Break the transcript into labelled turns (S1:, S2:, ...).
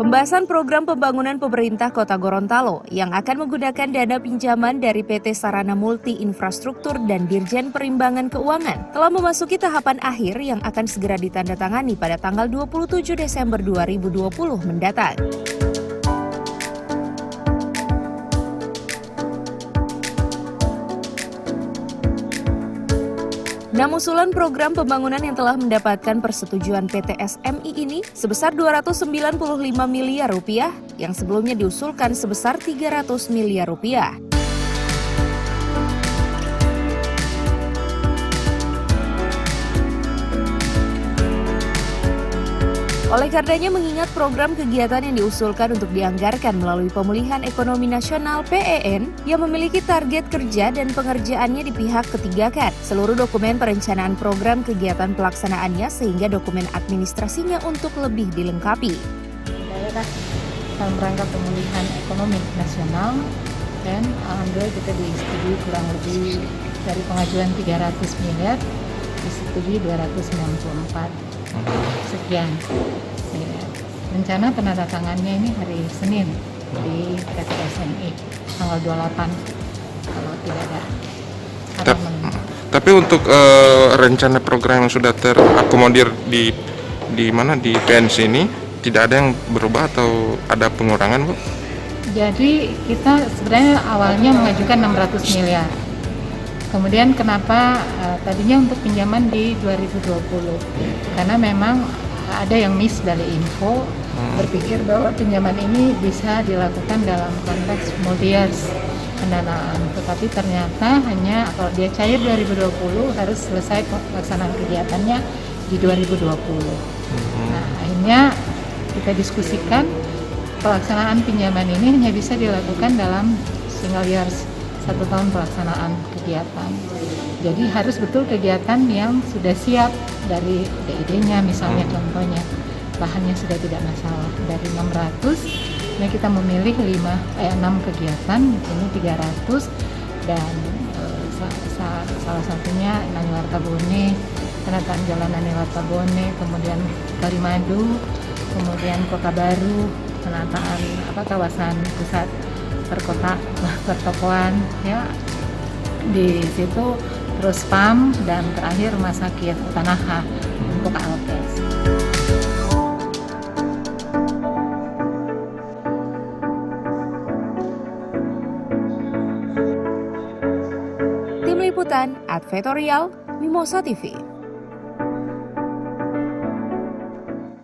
S1: Pembahasan program pembangunan pemerintah Kota Gorontalo yang akan menggunakan dana pinjaman dari PT Sarana Multi Infrastruktur dan Dirjen Perimbangan Keuangan telah memasuki tahapan akhir yang akan segera ditandatangani pada tanggal 27 Desember 2020 mendatang. Usulan program pembangunan yang telah mendapatkan persetujuan PT SMI ini sebesar 295 miliar rupiah yang sebelumnya diusulkan sebesar 300 miliar rupiah. Oleh karenanya mengingat program kegiatan yang diusulkan untuk dianggarkan melalui Pemulihan Ekonomi Nasional PEN yang memiliki target kerja dan pengerjaannya di pihak ketiga kan, seluruh dokumen perencanaan program kegiatan pelaksanaannya sehingga dokumen administrasinya untuk lebih dilengkapi.
S2: Daerah dalam rangka pemulihan ekonomi nasional dan alhamdulillah kita disetujui kurang lebih dari pengajuan 300 miliar disetujui 294 sekian. Rencana penandatangannya ini hari Senin di PT SMI tanggal 28 kalau tidak ada.
S3: Tapi untuk rencana program yang sudah terakomodir di mana di PNC ini tidak ada yang berubah atau ada pengurangan, Bu? Jadi
S2: kita sebenarnya awalnya mengajukan 600 miliar. Kemudian kenapa tadinya untuk pinjaman di 2020? Karena memang ada yang miss dari info, berpikir bahwa pinjaman ini bisa dilakukan dalam konteks multi-years pendanaan. Tetapi ternyata hanya kalau dia cair 2020 harus selesai pelaksanaan kegiatannya di 2020. Nah, akhirnya kita diskusikan pelaksanaan pinjaman ini hanya bisa dilakukan dalam single years, 1 tahun pelaksanaan kegiatan. Jadi harus betul kegiatan yang sudah siap dari DID-nya misalnya contohnya. Lahannya sudah tidak masalah. Dari 600, nah kita memilih 6 kegiatan, ini 300 dan salah satunya Naniwartabone, penataan jalan Naniwartabone, kemudian Kalimadu, kemudian Kota Baru, penataan kawasan pusat pertokoan ya di situ, terus PAM dan terakhir Rumah Sakit Utanaha untuk ALKes.
S1: Tim Liputan Advertorial Mimosa TV.